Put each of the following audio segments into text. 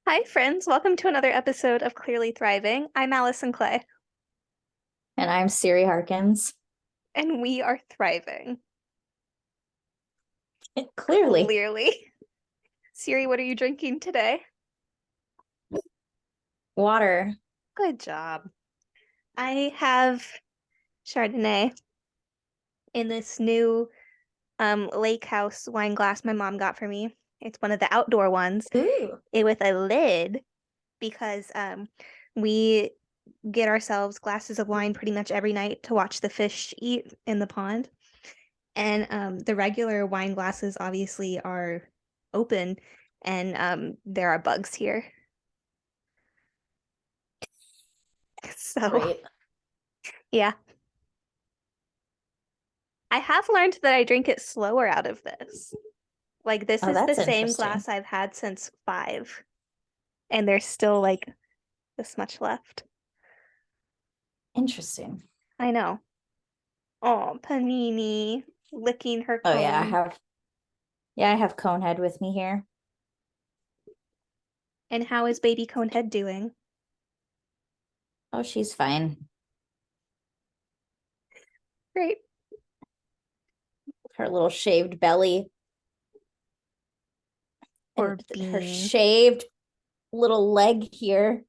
Hi, friends. Welcome to another episode of Clearly Thriving. I'm Allison Clay, And I'm Siri Harkins. and we are thriving. Clearly. Clearly. Siri, what are you drinking today? Water. Good job. I have Chardonnay in this new lake house wine glass my mom got for me. It's one of the outdoor ones, Ooh. with a lid because we get ourselves glasses of wine pretty much every night to watch the fish eat in the pond. And the regular wine glasses obviously are open, and there are bugs here. So, Great. yeah. I have learned that I drink it slower out of this. Like, this Oh, is the that's same interesting. glass I've had since 5, and there's still like this much left. Interesting. I know. Oh, Panini licking her Oh yeah, I cone. have I have Conehead with me here. And how is baby Conehead doing? Oh, she's fine. Great. Her little shaved belly Or and her Bean. shaved little leg here.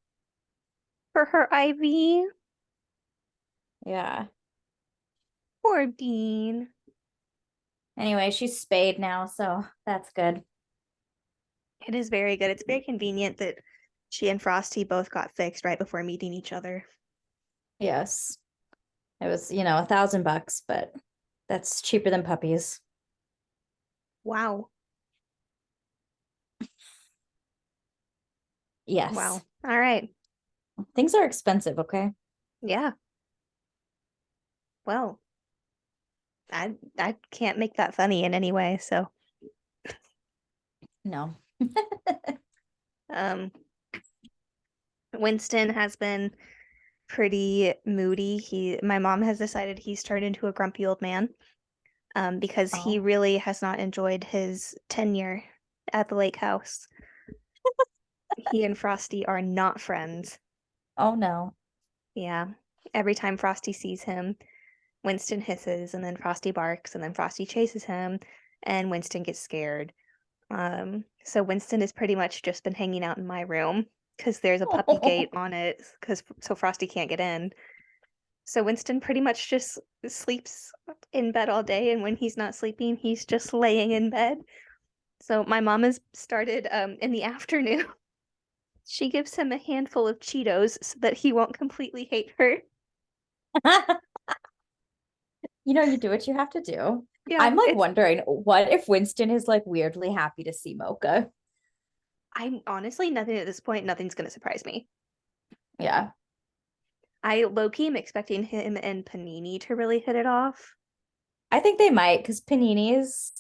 For her IV. Yeah. Or Bean. Anyway, she's spayed now, so that's good. It is very good. It's very convenient that she and Frosty both got fixed right before meeting each other. Yes. It was, $1,000, but that's cheaper than puppies. Wow. Wow. Yes. All right. Things are expensive, okay? Yeah. Well, I can't make that funny in any way, so No. um Winston has been pretty moody. My mom has decided he's turned into a grumpy old man because he Oh. really has not enjoyed his tenure at the lake house. He and Frosty are not friends. Oh no. Yeah. Every time Frosty sees him, Winston hisses, and then Frosty barks, and then Frosty chases him, and Winston gets scared. So Winston has pretty much just been hanging out in my room because there's a puppy gate on it, because so Frosty can't get in. So Winston pretty much just sleeps in bed all day, and when he's not sleeping, he's just laying in bed. So my mom has started in the afternoon. She gives him a handful of Cheetos so that he won't completely hate her. You do what you have to do. Yeah, I'm like it's wondering, what if Winston is like weirdly happy to see Mocha? I'm honestly nothing at this point, nothing's gonna surprise me. Yeah. I low-key am expecting him and Panini to really hit it off. I think they might because Panini is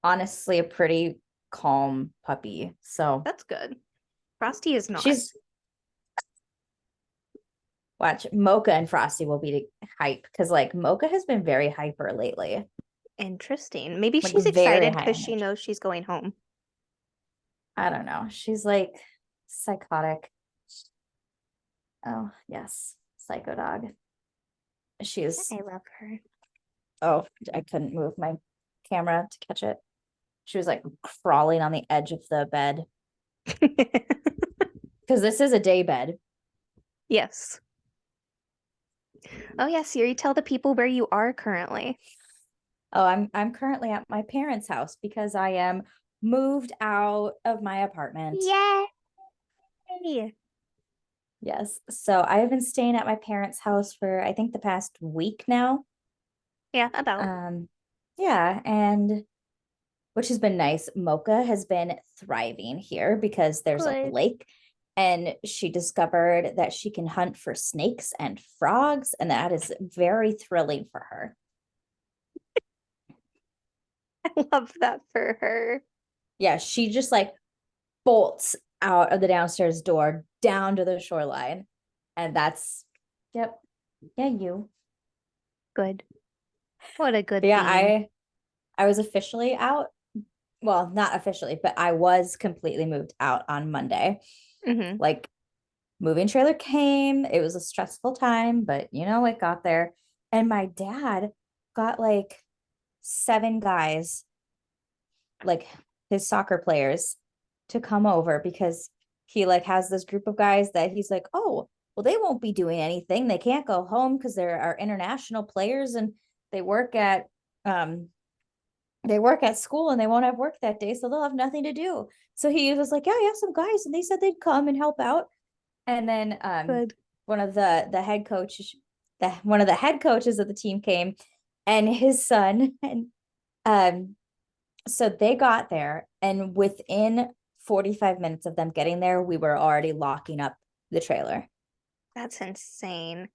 honestly a pretty calm puppy. So That's good. Frosty is not. she's watch Mocha and Frosty will be hype because like Mocha has been very hyper lately, Interesting. Maybe like she's very excited high because she energy. knows she's going home. I don't know. She's like psychotic. Oh, yes. Psycho dog. She's I love her. Oh, I couldn't move my camera to catch it. She was like crawling on the edge of the bed because this is a day bed. Yes. Oh yeah, Siri, tell the people where you are currently. Oh, I'm currently at my parents' house because I am moved out of my apartment. Yay! Yes. So I have been staying at my parents' house for I think the past week now. Yeah, about. Um, yeah, and which has been nice. Mocha has been thriving here because there's a Good. lake and she discovered that she can hunt for snakes and frogs, and that is very thrilling for her. I love that for her. Yeah, she just like bolts out of the downstairs door down to the shoreline. And that's, yep, yeah, you. Good. What a But good yeah, bean. I was officially out. Well, not officially, but I was completely moved out on Monday. Hmm. Like, moving trailer came. It was a stressful time, but it got there. And my dad got like 7 guys, like his soccer players, to come over because he like has this group of guys that he's like, oh, well, they won't be doing anything. They can't go home because they're our international players and they work at um school and they won't have work that day, so they'll have nothing to do. So he was like, yeah, I have some guys and they said they'd come and help out. And then Good. one of the head coaches, one of the head coaches of the team came, and his son, and so they got there, and within 45 minutes of them getting there, we were already locking up the trailer. That's insane.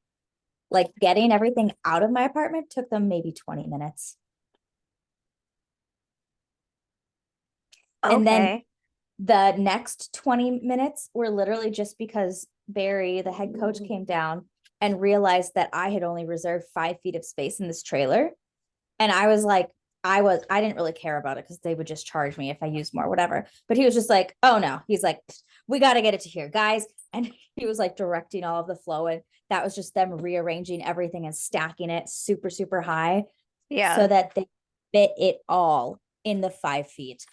Like, getting everything out of my apartment took them maybe 20 minutes. And then Okay. the next 20 minutes were literally just because Barry, the head coach, came down and realized that I had only reserved 5 feet of space in this trailer. And I was like, I didn't really care about it because they would just charge me if I used more, whatever. But he was just like, oh no, he's like, we got to get it to here, guys. And he was like directing all of the flow. And that was just them rearranging everything and stacking it super, super high so Yeah. that they fit it all in the 5 feet.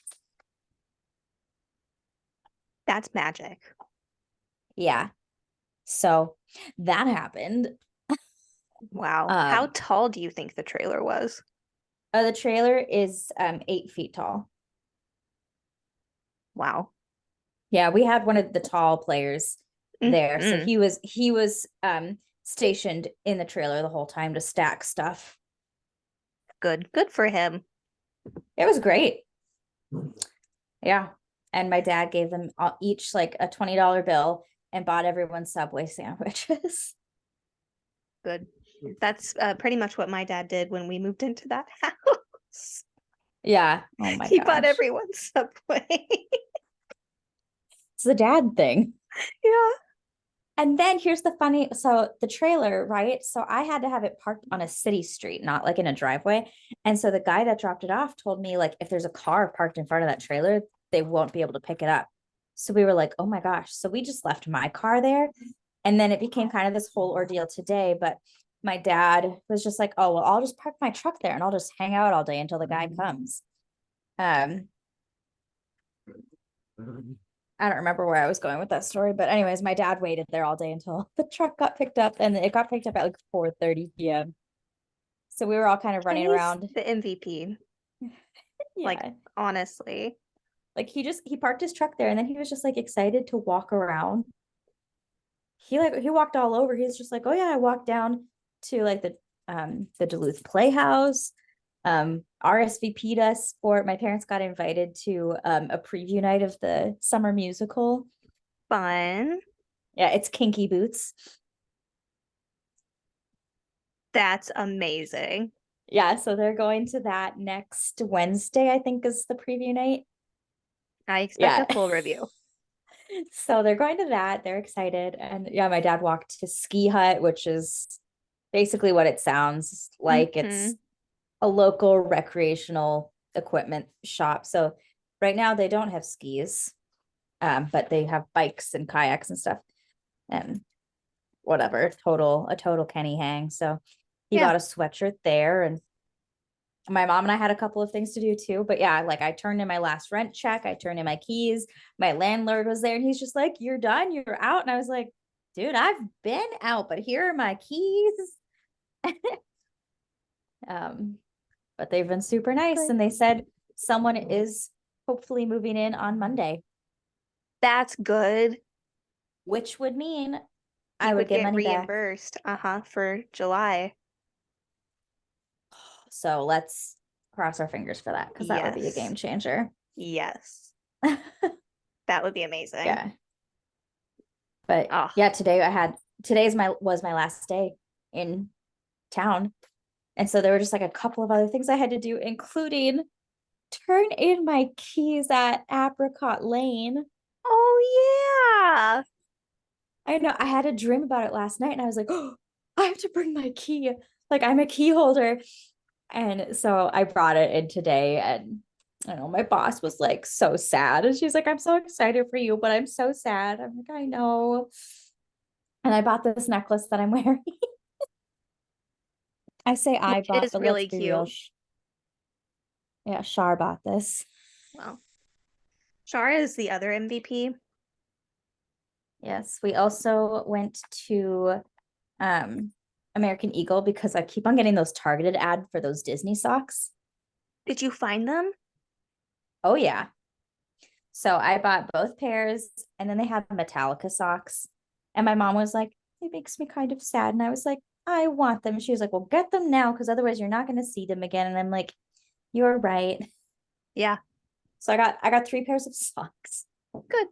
That's magic. Yeah. So that happened. Wow. How Um, tall do you think the trailer was? the trailer is 8 feet tall. Wow. Yeah, we had one of the tall players there. So Mm-hmm. he was stationed in the trailer the whole time to stack stuff. Good. Good for him. It was great. Yeah. And my dad gave them each like a $20 bill and bought everyone Subway sandwiches. Good. That's pretty much what my dad did when we moved into that house. Yeah. Oh my He bought gosh. everyone Subway. It's the dad thing. Yeah. And then here's the funny, so the trailer, right? So I had to have it parked on a city street, not like in a driveway. And so the guy that dropped it off told me, like, if there's a car parked in front of that trailer, they won't be able to pick it up. So we were like, oh my gosh. So we just left my car there. And then it became kind of this whole ordeal today. But my dad was just like, oh, well, I'll just park my truck there and I'll just hang out all day until the guy comes. Um, I don't remember where I was going with that story, but anyways, my dad waited there all day until the truck got picked up, and it got picked up at like 4:30 p.m. So we were all kind of running He's around. the MVP. Like, Yeah. honestly. Like, he parked his truck there and then he was just like excited to walk around. He walked all over. He was just like, "Oh yeah, I walked down to like the Duluth Playhouse. RSVP'd us for my parents got invited to a preview night of the summer musical. Fun. Yeah, it's Kinky Boots. That's amazing. Yeah, so they're going to that next Wednesday, I think is the preview night. I expect Yeah. a full review. So they're going to that. They're excited. And yeah, my dad walked to Ski Hut, which is basically what it sounds like. Mm-hmm. It's a local recreational equipment shop. So right now they don't have skis, but they have bikes and kayaks and stuff. And whatever, a total Kenny hang. So he Yeah. got a sweatshirt there, and my mom and I had a couple of things to do too. But yeah, like I turned in my last rent check, I turned in my keys. My landlord was there and he's just like, "You're done, you're out." And I was like, "Dude, I've been out, but here are my keys." um, but they've been super nice, and they said someone is hopefully moving in on Monday, That's good. which would mean You I would would get get money back. reimbursed, for July. So let's cross our fingers for that because that would be a Yes. game changer. Yes. That would be amazing. Yeah. But Oh, yeah, today's was my last day in town. And so there were just like a couple of other things I had to do, including turn in my keys at Apricot Lane. oh yeah. I know I had a dream about it last night and I was like, oh, I have to bring my key. Like, I'm a key holder. And so I brought it in today, and I know my boss was like so sad. And she's like, I'm so excited for you, but I'm so sad. I'm like, I know. And I bought this necklace that I'm wearing. I say I Which bought, is but let's really be real. cute. Yeah, Shar bought this. Well, Shara is the other MVP. Yes. We also went to um American Eagle because I keep on getting those targeted ad for those Disney socks. Did you find them? Oh yeah. So I bought both pairs and then they have Metallica socks. And my mom was like, it makes me kind of sad. And I was like, I want them. She was like, well, get them now because otherwise you're not going to see them again. And I'm like, you're right. Yeah. So I got 3 pairs of socks. Good.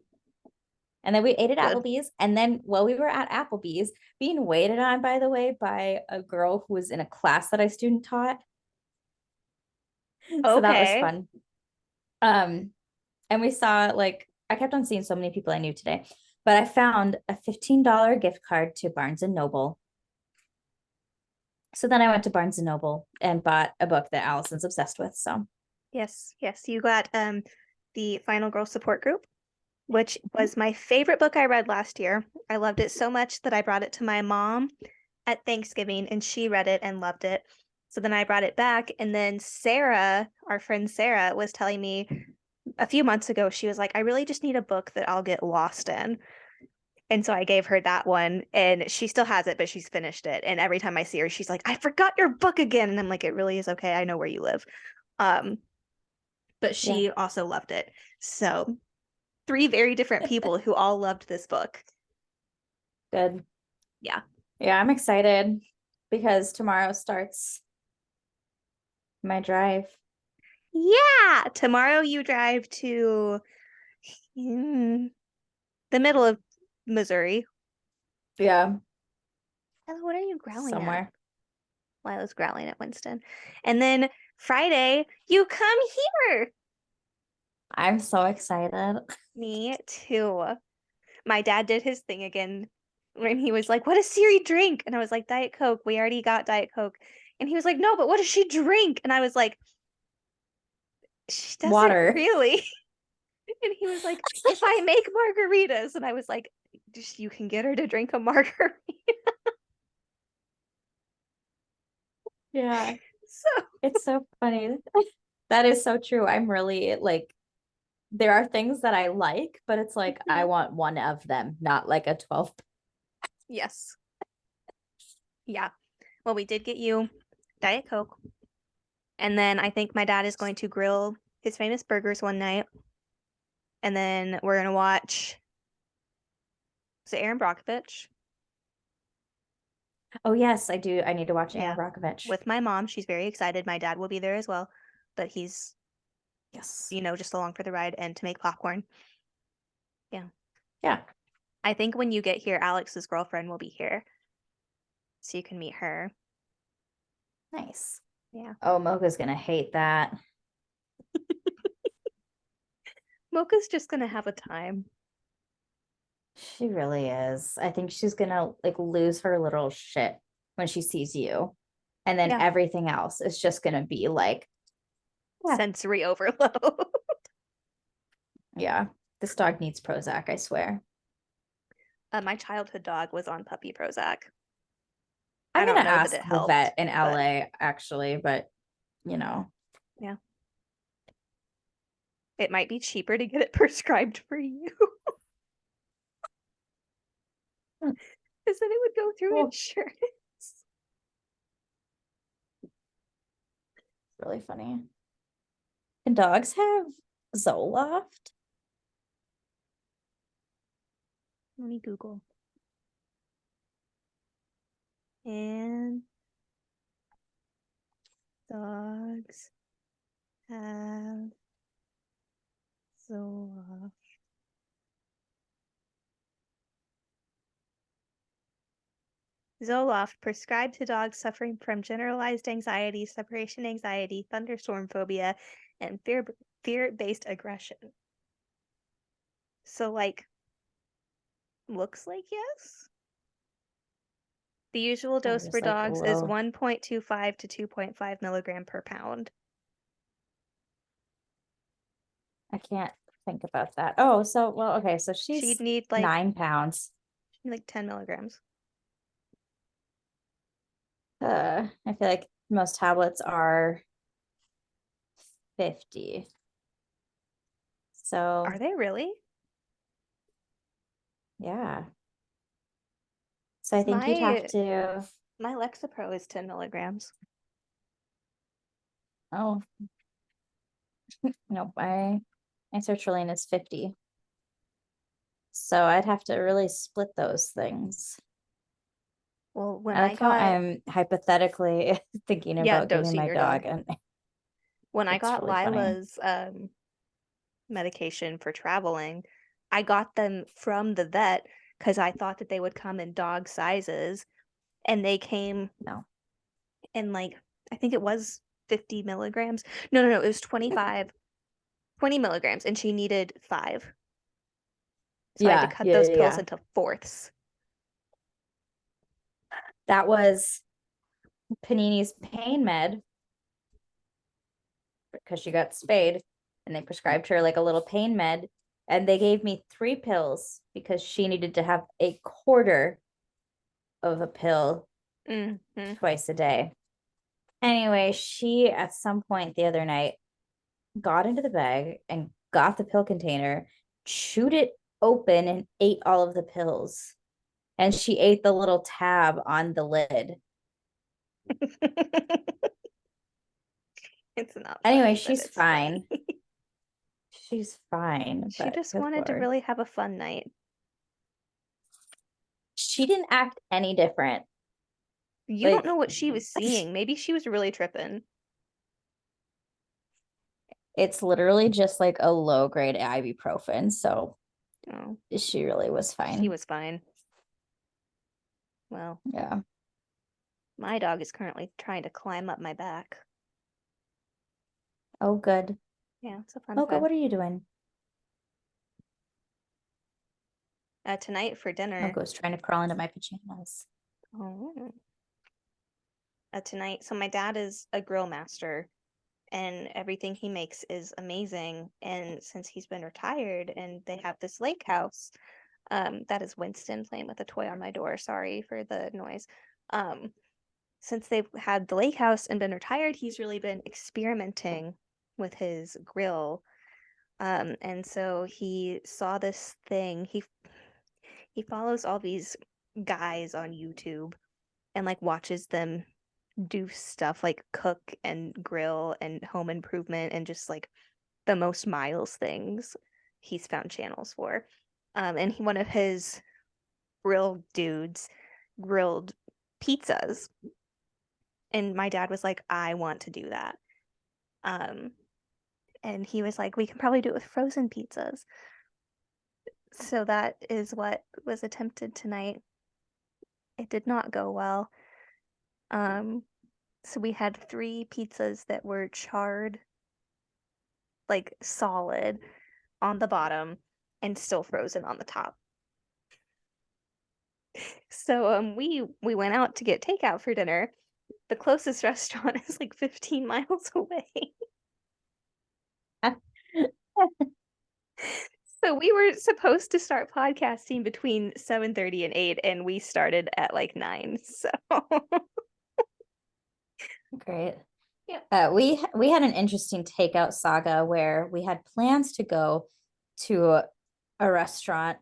And then we ate at Good. Applebee's. And then while we were at Applebee's, being waited on, by the way, by a girl who was in a class that I student taught. So that was Okay. fun. Um, and we saw like I kept on seeing so many people I knew today, but I found a $15 gift card to Barnes and Noble. So then I went to Barnes and Noble and bought a book that Allison's obsessed with. So Yes. Yes. You got the Final Girl Support Group, which was my favorite book I read last year. I loved it so much that I brought it to my mom at Thanksgiving and she read it and loved it. So then I brought it back. And then Sarah, our friend Sarah, was telling me a few months ago, she was like, I really just need a book that I'll get lost in. And so I gave her that one and she still has it, but she's finished it. And every time I see her, she's like, I forgot your book again. And I'm like, it really is okay. I know where you live. Um, but yeah, she also loved it. So 3 very different people who all loved this book. good. Yeah. Yeah, I'm excited because tomorrow starts my drive. Yeah. Tomorrow you drive to the middle of Missouri. Yeah, Hello, what are you growling at? somewhere. Lila's growling at Winston. And then Friday, you come here. I'm so excited. Me too. My dad did his thing again when he was like, what does Siri drink? And I was like, Diet Coke. We already got Diet Coke. And he was like, no, but what does she drink? And I was like, she doesn't Water. really. And he was like, if I make margaritas. And I was like, just you can get her to drink a margarita. Yeah, So it's so funny. That is so true. I'm really like, there are things that I like, but it's like I want one of them, not like a 12. yes. Yeah. Well, we did get you Diet Coke. And then I think my dad is going to grill his famous burgers one night. And then we're going to watch, is it Aaron Brockovich? Oh yes, I do. I need to watch Aaron Yeah. Brockovich. With my mom. She's very excited. My dad will be there as well. But he's, Yes. just along for the ride and to make popcorn. Yeah. Yeah. I think when you get here, Alex's girlfriend will be here. So you can meet her. Nice. Yeah. Oh, Mocha's gonna hate that. Mocha's just going to have a time. She really is. I think she's gonna like lose her little shit when she sees you. And then Yeah. everything else is just gonna be like, yeah, Sensory overload. yeah, this dog needs Prozac, I swear. My childhood dog was on puppy Prozac. I I'm don't gonna know that ask it the helped, vet in but LA actually, but you know, yeah. It might be cheaper to get it prescribed for you. Hmm, Because then it would go through cool. insurance. Really funny. Can dogs have Zoloft? Let me Google. And dogs have Zoloft. Zoloft prescribed to dogs suffering from generalized anxiety, separation anxiety, thunderstorm phobia, and fear-based aggression. So like looks like yes. The usual Or dose for just like dogs is low. 1.25 to 2.5 milligram per pound. I can't think about that. Oh, so well, okay, so She'd she's need 9 pounds. like 10 milligrams. I feel like most tablets are 50. So Are they really? yeah. So I think you'd have My to, my Lexapro is 10 milligrams. oh, no, my sertraline is 50. So I'd have to really split those things. Well, when I I like how got I'm hypothetically thinking yeah, about giving dosing my your dog, dog. and When I it's got really funny. Lila's medication for traveling, I got them from the vet because I thought that they would come in dog sizes, and they came No. in like I think it was 50 milligrams. No, no, no, it was 20 milligrams, and she needed 5. So I had to Yeah, cut yeah, those yeah, pills yeah. into fourths. That was Panini's pain med because she got spayed, and they prescribed her like a little pain med, and they gave me 3 pills because she needed to have a quarter of a pill Hmm. twice a day. Anyway, she at some point the other night got into the bag and got the pill container, chewed it open, and ate all of the pills. And she ate the little tab on the lid. It's not Anyway, funny, but she's it's funny. fine. She's fine, She but just good wanted to Lord. really have a fun night. She didn't act any different. You don't know Like, what she was seeing. Maybe she was really tripping. it's literally just like a low grade ibuprofen. So Oh, she really was she fine. was fine. Well, Yeah. my dog is currently trying to climb up my back. Oh, good. Yeah, it's a fun Oh, good. time. What are you doing? Tonight for Oh, dinner. goes trying to crawl into my pajamas. Oh. Tonight. So my dad is a grill master, and everything he makes is amazing. And since he's been retired and they have this lake house, that is Winston playing with a toy on my door. Sorry for the noise. Um, since they've had the lake house and been retired, he's really been experimenting with his grill. And so he saw this thing. He follows all these guys on YouTube and like watches them do stuff like cook and grill and home improvement and just like the most Miles things he's found channels for. And one of his grill dudes grilled pizzas. And my dad was like, I want to do that. Um, and he was like, we can probably do it with frozen pizzas. So that is what was attempted tonight. It did not go well. Um, so we had 3 pizzas that were charred, like solid on the bottom and still frozen on the top. So we went out to get takeout for dinner. The closest restaurant is like 15 miles away. So we were supposed to start podcasting between 7:30 and 8, and we started at like 9. So Great. yeah. We had an interesting takeout saga where we had plans to go to a restaurant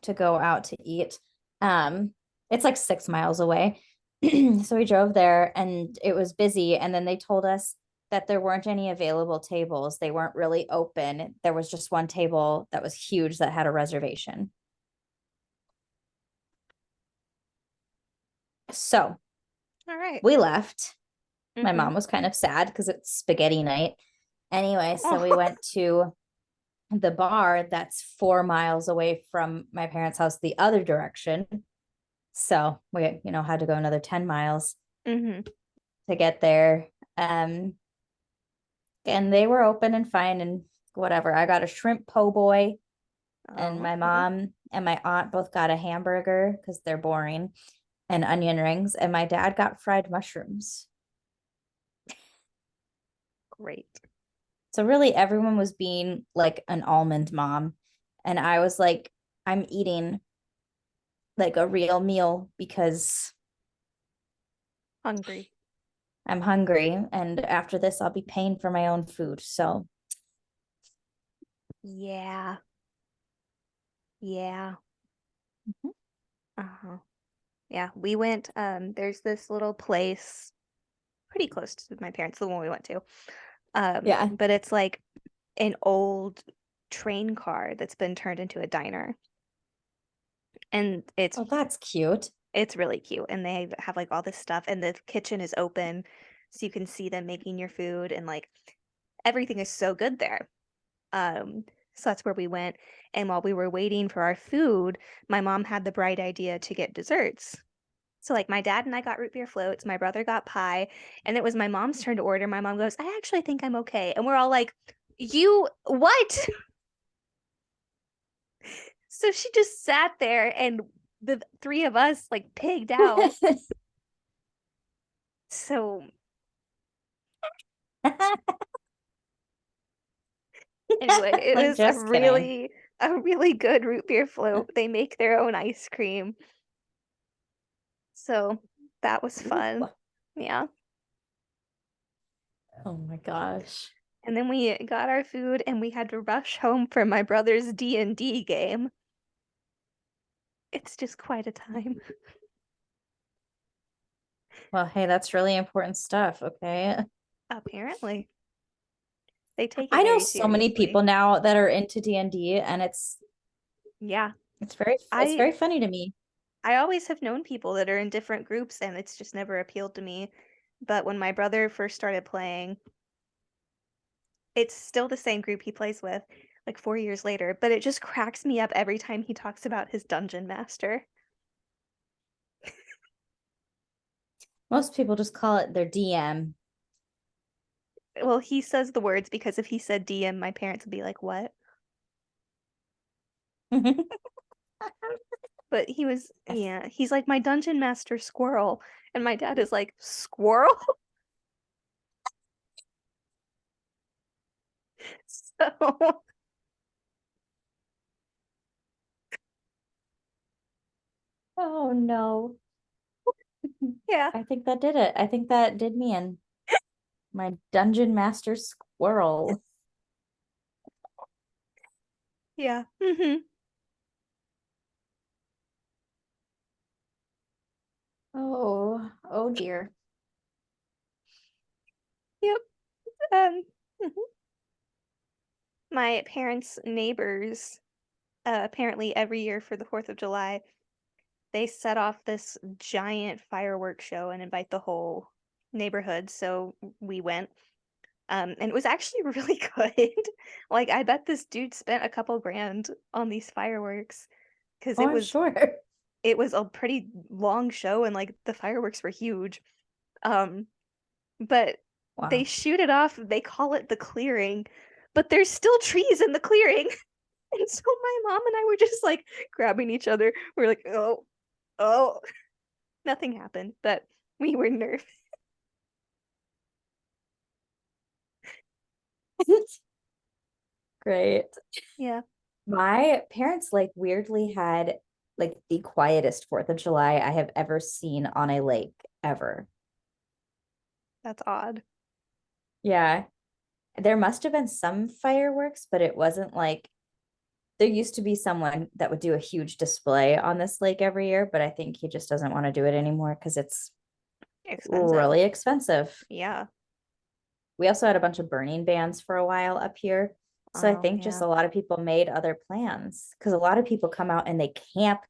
to go out to eat. It's like 6 miles away. So we drove there and it was busy. And then they told us that there weren't any available tables. They weren't really open. There was just one table that was huge that had a reservation. So All right. we left. My Mm-hmm. mom was kind of sad because it's spaghetti night. Anyway, so we Oh, went to the bar that's 4 miles away from my parents' house the other direction. So we, had to go another 10 miles mm-hmm. to get there. Um, and they were open and fine and whatever. I got a shrimp po' boy, and Oh, my mom and my aunt both got a hamburger because they're boring, and onion rings, and my dad got fried mushrooms. great. So really everyone was being like an almond mom. And I was like, I'm eating like a real meal because Hungry. I'm hungry. And after this, I'll be paying for my own food. So Yeah. Yeah. mhm. Uh-huh. Yeah, we went, there's this little place pretty close to my parents, the one we went to. Yeah. But it's like an old train car that's been turned into a diner. And Oh, that's cute. it's really cute. And they have like all this stuff and the kitchen is open so you can see them making your food and like everything is so good there. So that's where we went. And while we were waiting for our food, my mom had the bright idea to get desserts. So like my dad and I got root beer floats, my brother got pie, and it was my mom's turn to order. My mom goes, "I actually think I'm okay." And we're all like, "You what?" So she just sat there and the three of us like pigged out. So anyway, it I'm was just kidding. a really good root beer float. They make their own ice cream. So that was Ooh. fun. Yeah. Oh my gosh. And then we got our food and we had to rush home for my brother's D&D game. It's just quite a time. Well, hey, that's really important stuff. Okay. Apparently, they take it I know very so many seriously. people now that are into D&D, and Yeah. it's I very funny to me. I always have known people that are in different groups and it's just never appealed to me. But when my brother first started playing, it's still the same group he plays with, like 4 years later, but it just cracks me up every time he talks about his dungeon master. Most people just call it their DM. Well, he says the words because if he said DM, my parents would be like, "What?" But he was, yeah, he's like my dungeon master squirrel. And my dad is like, "Squirrel?" So, Oh no. yeah. I think that did it. I think that did me in. My dungeon master squirrel. Yeah. Oh, oh dear. Yep. Um, mhm. My parents' neighbors, apparently every year for the 4th of July, they set off this giant fireworks show and invite the whole neighborhood. So we went. And it was actually really good. Like, I bet this dude spent a couple grand on these fireworks because Oh, I'm sure. it was a pretty long show and like the fireworks were huge. Um, but they Wow. shoot it off, they call it the clearing, but there's still trees in the clearing. And so my mom and I were just like grabbing each other. We're like, oh, oh, nothing happened, but we were nervous. Great. Yeah, My parents like weirdly had like the quietest 4th of July I have ever seen on a lake ever. that's odd. Yeah. There must have been some fireworks, but it wasn't like there used to be someone that would do a huge display on this lake every year, but I think he just doesn't want to do it anymore because it's Expensive. really expensive. Yeah. We also had a bunch of burning bans for a while up here. So I Oh, think just yeah. a lot of people made other plans because a lot of people come out and they camp.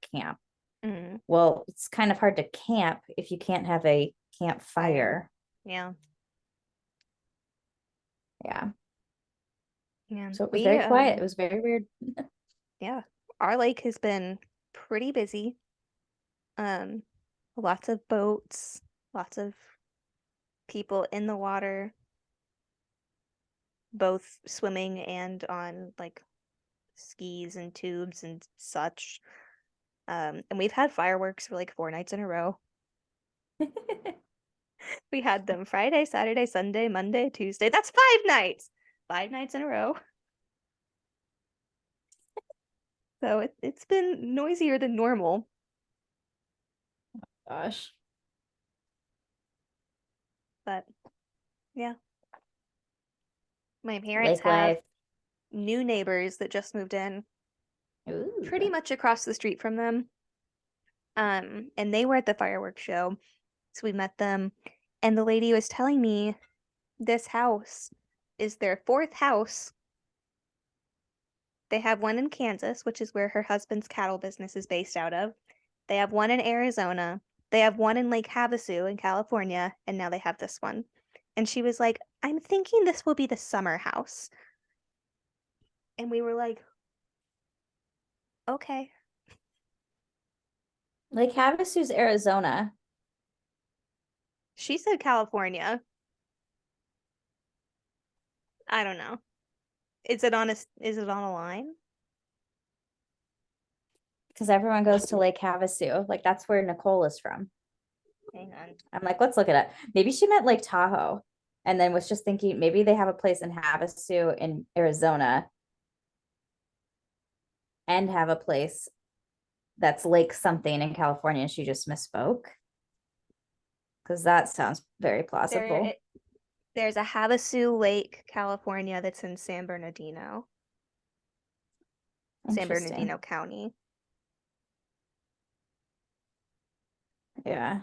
Mm, Well, it's kind of hard to camp if you can't have a fire. campfire. Yeah. Yeah. Yeah. So it was We very quiet. It was very weird. yeah. Our lake has been pretty busy. Um, lots of boats, lots of people in the water, both swimming and on like skis and tubes and such. And we've had fireworks for like 4 nights in a row. We had them Friday, Saturday, Sunday, Monday, Tuesday. That's 5 nights. 5 nights in a row. So it's been noisier than normal. Gosh. But yeah. My parents Lake have life. new neighbors that just moved in pretty Ooh. much across the street from them. And they were at the fireworks show. So we met them. And the lady was telling me this house is their fourth house. They have one in Kansas, which is where her husband's cattle business is based out of. They have one in Arizona. They have one in Lake Havasu in California. And now they have this one. And she was like, I'm thinking this will be the summer house. And we were like, okay. Lake Havasu's Arizona. She said California. I don't know. Is it on a line? Because everyone goes to Lake Havasu. Like that's where Nicole is from. Hang on. I'm like, let's look it up. Maybe she meant Lake Tahoe and then was just thinking maybe they have a place in Havasu in Arizona and have a place that's Lake something in California. She just misspoke. Because that sounds very plausible. There's a Havasu Lake, California that's in San Bernardino. San Interesting. Bernardino County. Yeah.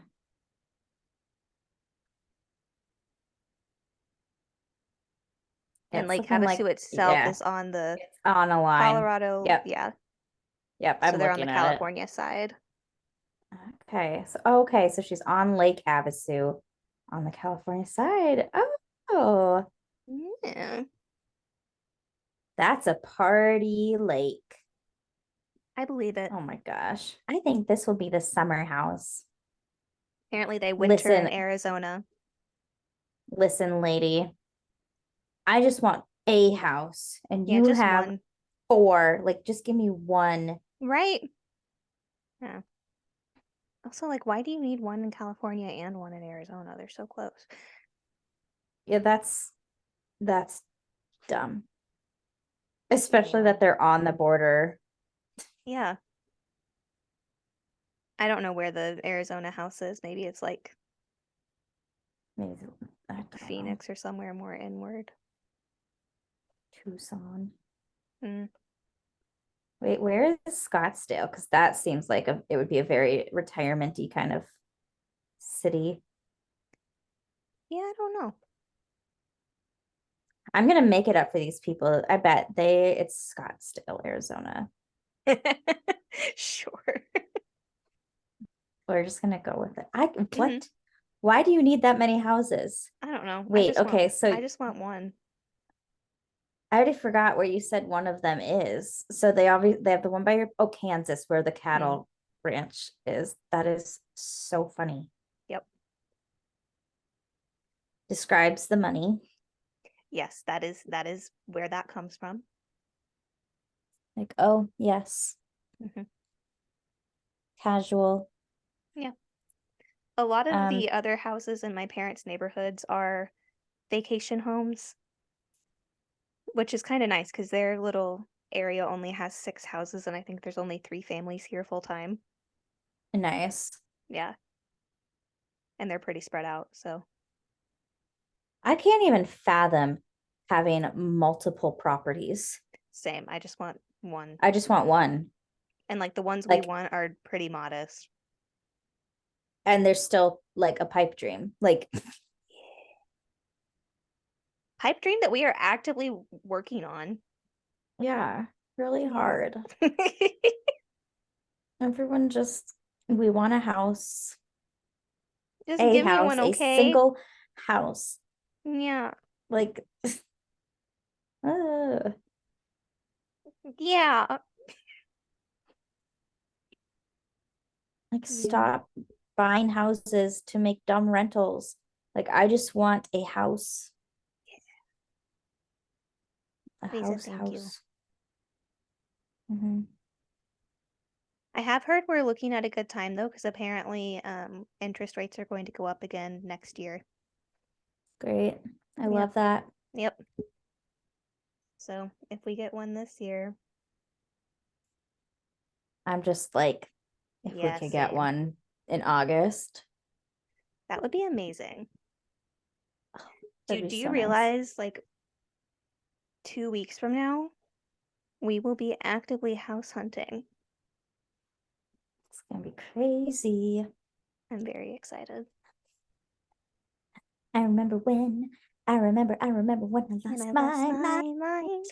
And It's Lake looking like, Havasu itself yeah, is on the it's on a line. Colorado, Yep. yeah. Yep. So I'm they're on the looking at it. California side. Okay. So she's on Lake Havasu on the California side. Oh, Yeah. that's a party lake. I believe it. Oh my gosh. I think this will be the summer house. Apparently they winter in Listen, Arizona. listen, lady. I just want a house and Yeah, you just have one. 4. Like, just give me one. Right? Yeah. Also, like, why do you need one in California and one in Arizona? They're so close. Yeah, that's dumb. Especially that they're on the border. Yeah. I don't know where the Arizona house is. Maybe it's like Maybe I don't know. Phoenix or somewhere more inward. Tucson. Mm. Wait, where is Scottsdale? Because that seems like it would be a very retirement-y kind of city. Yeah, I don't know. I'm gonna make it up for these people. I bet it's Scottsdale, Arizona. Sure. We're just gonna go with it. What? Mhm. Why do you need that many houses? I don't know. Wait, okay, so I just want one. I already forgot where you said one of them is. So they have the one by Kansas, where the cattle ranch is. That is so funny. Yep. Describes the money. Yes, that is where that comes from. Like, oh yes. Hmm. Casual. Yeah. A lot of the other houses in my parents' neighborhoods are vacation homes, which is kind of nice because their little area only has 6 houses, and I think there's only 3 families here full time. Nice. Yeah. And they're pretty spread out, so I can't even fathom having multiple properties. same. I just want one. I just want one. And like the ones we Like, want are pretty modest. and there's still like a pipe dream. Like, Pipe dream that we are actively working on. yeah, really Yeah. hard. Everyone we want a house. Just A give me house, one, a okay? single house. Yeah. Like, Yeah. like Yeah. stop buying houses to make dumb rentals. Like, I just want a house. A Please and thank you. house. Mm-hmm. I have heard we're looking at a good time though, because apparently interest rates are going to go up again next year. Great. I Yep. love that. Yep. So if we get one this year, I'm just like, if we yeah, could get same. one in August, That would be amazing. that'd be Do you so nice. realize like 2 weeks from now, we will be actively house hunting? It's gonna be crazy. I'm very excited. I remember when I And lost I lost my mind. my mind.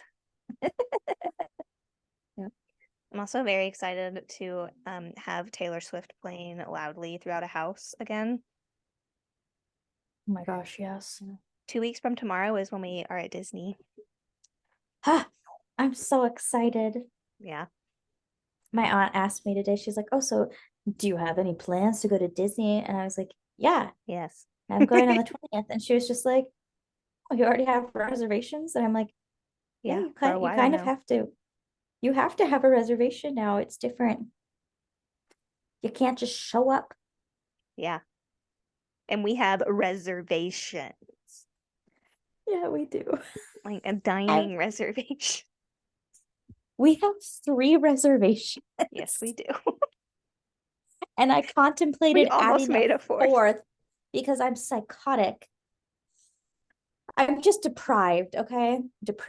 Yeah. I'm also very excited to have Taylor Swift playing loudly throughout a house again. Oh my gosh, yes. 2 weeks from tomorrow is when we are at Disney. Ah, I'm so excited. Yeah. My aunt asked me today, she's like, "Oh, so do you have any plans to go to Disney?" And I was like, "Yeah, Yes. I'm going on the 20th." And she was just like, "Oh, you already have reservations?" And I'm like, "Yeah, Yeah, for a you while kind of now. have to. You have to have a reservation now. It's different. You can't just show up." Yeah. And we have reservations, Yeah, we do. like a I dining reservation. we have 3 reservations. Yes, we do. And I We contemplated almost adding a made a fourth. fourth because I'm psychotic. I'm just deprived, okay?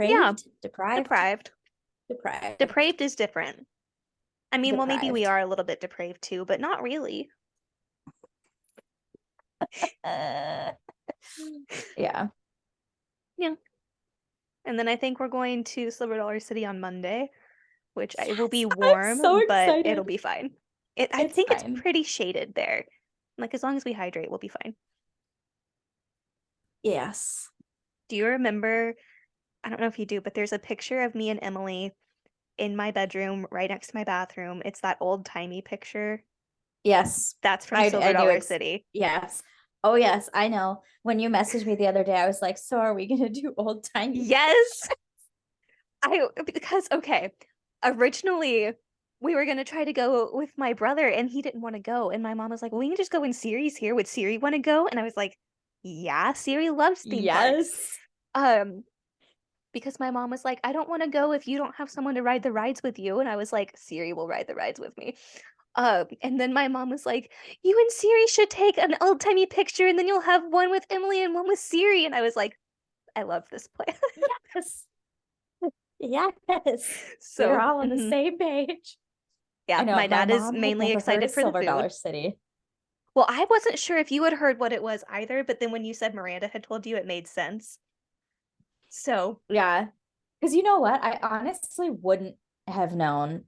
Yeah, Deprived, deprived. deprived, Depraved is different. I mean, well, maybe we deprived. are a little bit depraved too, but not really. Uh, yeah. Yeah. And then I think we're going to Silver Dollar City on Monday, which it will Yes, be I'm so warm, but it'll excited. be fine. I It's think it's fine. pretty shaded there. Like as long as we hydrate, we'll be fine. Yes. Do you remember? I don't know if you do, but there's a picture of me and Emily in my bedroom right next to my bathroom. It's that old-timey picture. Yes. That's from Silver I knew Dollar it's City. yes. Oh yes, I know. When you messaged me the other day, I was like, "So are we gonna do old timey?" Yes. Because okay, originally we were gonna try to go with my brother and he didn't want to go. And my mom was like, well, we can just go when Siri's here. Would Siri want to go? And I was like, yeah, Siri loves theme parks. Yes. Um, because my mom was like, I don't want to go if you don't have someone to ride the rides with you. And I was like, Siri will ride the rides with me. And then my mom was like, you and Siri should take an old-timey picture and then you'll have one with Emily and one with Siri. And I was like, I love this plan. Yes. Yes. We're So, all on the mhm. same page. I Yeah, know my my dad is mom had mainly never heard excited of for the Silver Dollar food. City. Well, I wasn't sure if you had heard what it was either, but then when you said Miranda had told you, it made sense. So, Yeah. Because you know what? I honestly wouldn't have known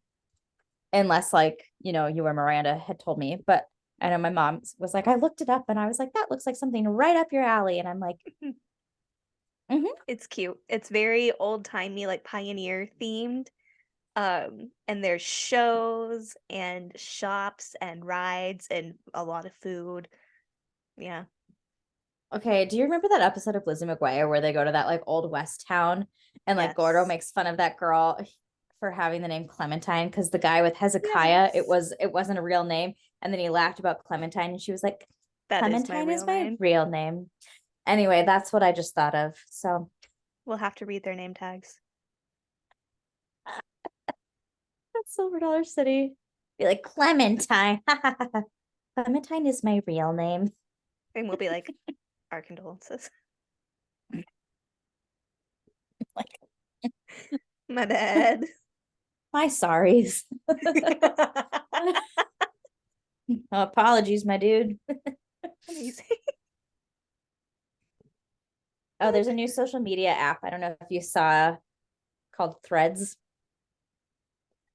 unless, like, you or Miranda had told me. But I know my mom was like, I looked it up and I was like, that looks like something right up your alley. And I'm like, mm-hmm. it's cute. It's very old-timey, like pioneer themed. And there's shows and shops and rides and a lot of food. Yeah. Okay. Do you remember that episode of Lizzie McGuire where they go to that like old West town and like Gordo Yes. makes fun of that girl for having the name Clementine because the guy with Hezekiah, Yes. it wasn't a real name. And then he laughed about Clementine and she was like, That is my Clementine is real my name. real name. Anyway, that's what I just thought of. So We'll have to read their name tags. that's Silver Dollar City. Be like Clementine. Clementine is my real name. And we'll be like, our condolences. Like My bad. my sorries. Apologies, my dude. Amazing. Oh, there's a new social media app. I don't know if you saw called Threads.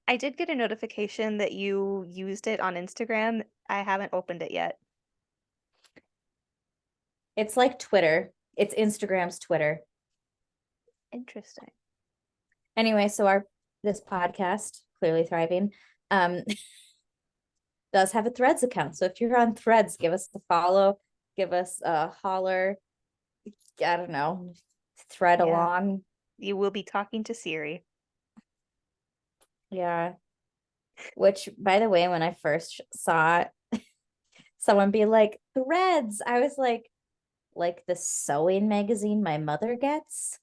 I did get a notification that you used it on Instagram. I haven't opened it yet. It's like Twitter. It's Instagram's Twitter. Interesting. Anyway, so our this podcast, Clearly Thriving, um, does have a Threads account. So if you're on Threads, give us a follow, give us a holler. I don't know, thread Yeah. along. You will be talking to Siri. Yeah. Which, by the way, when I first saw someone be like Threads, I was like the sewing magazine my mother gets.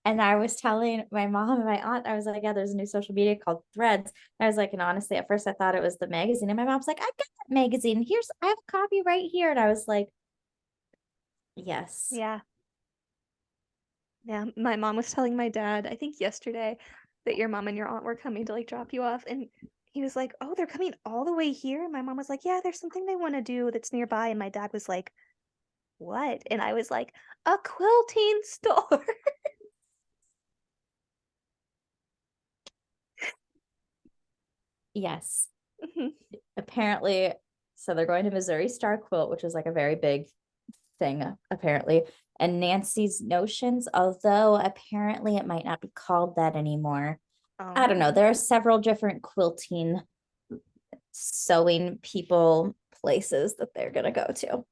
And I was telling my mom and my aunt, I was like, yeah, there's a new social media called Threads. And I was like, and honestly, at first I thought it was the magazine. And my mom's like, I got that magazine. I have a copy right here. And I was like, yes. Yeah. Yeah. My mom was telling my dad, I think yesterday, that your mom and your aunt were coming to like drop you off. And he was like, oh, they're coming all the way here. And my mom was like, yeah, there's something they want to do that's nearby. And my dad was like, what? And I was like, a quilting store. Yes. Apparently, so they're going to Missouri Star Quilt, which is like a very big thing, apparently. And Nancy's Notions, although apparently it might not be called that anymore. I don't know. Oh, There are several different quilting, sewing people places that they're going to go to.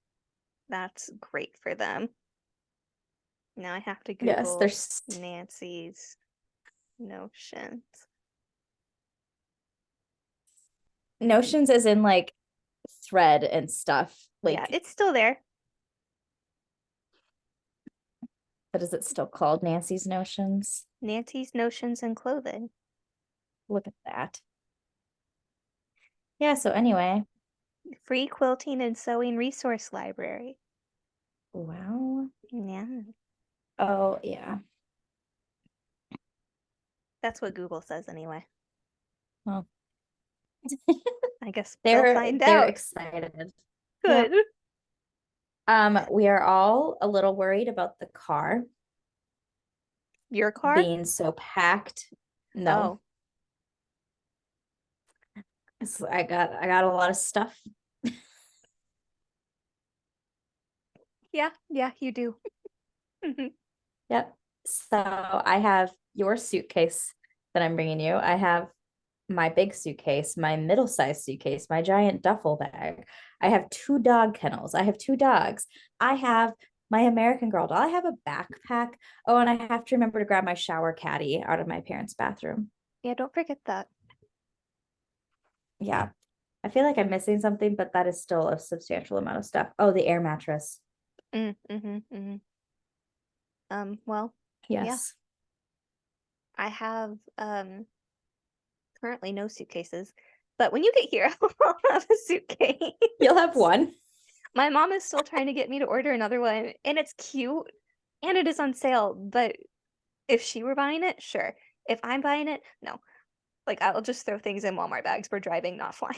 that's great for them. Now I have to Yes, Google there's Nancy's Notions. Notions as in like thread and stuff. Yeah, Like, it's still there. but is it still called Nancy's Notions? Nancy's Notions and Clothing. Look at that. Yeah, so anyway. Free quilting and sewing resource library. Wow. Yeah, Oh, yeah. that's what Google says anyway. Well, I guess they'll they're find they're out. excited. Good. Yep. We are all a little worried about the car Your car? being so packed. No, Oh, I got a lot of stuff. yeah, yeah, you do. Mhm. Yep. So I have your suitcase that I'm bringing you. I have my big suitcase, my middle-sized suitcase, my giant duffel bag. I have two dog kennels. I have two dogs. I have my American Girl doll. I have a backpack. Oh, and I have to remember to grab my shower caddy out of my parents' bathroom. Yeah, don't forget that. Yeah. I feel like I'm missing something, but that is still a substantial amount of stuff. Oh, the air mattress. Mm-hmm. Well, yeah, Yes. I have currently no suitcases, but when you get here, I'll have a suitcase. You'll have one. My mom is still trying to get me to order another one, and it's cute and it is on sale, but if she were buying it, sure. If I'm buying it, no. Like I'll just throw things in Walmart bags for driving, not flying.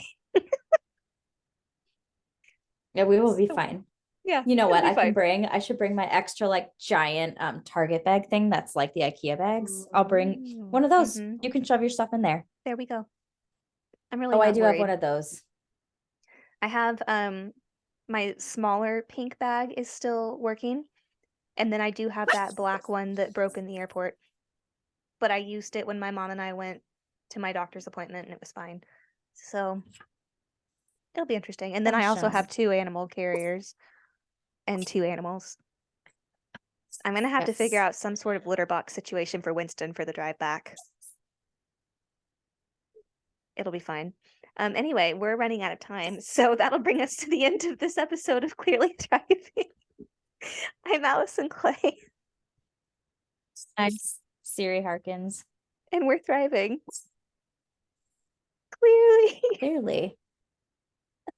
Yeah, we will be So, fine. yeah, You know it'll what be fine. I should bring my extra like giant Target bag thing that's like the IKEA bags. I'll bring Ooh. one of those. Mm-hmm. You can shove your stuff in there. There we go. I'm really Oh, I not do have one worried. of those. I have my smaller pink bag is still working, and then I do have that black one that broke in the airport. But I used it when my mom and I went to my doctor's appointment and it was fine. So it'll be interesting. And then Oh, I also shucks. have two animal carriers and two animals. I'm gonna have to figure Yes. out some sort of litter box situation for Winston for the drive back. It'll be fine. Anyway, we're running out of time, so that'll bring us to the end of this episode of Clearly Thriving. I'm Allison Clay, Nice. Siri Harkins. and we're thriving. Clearly. Clearly.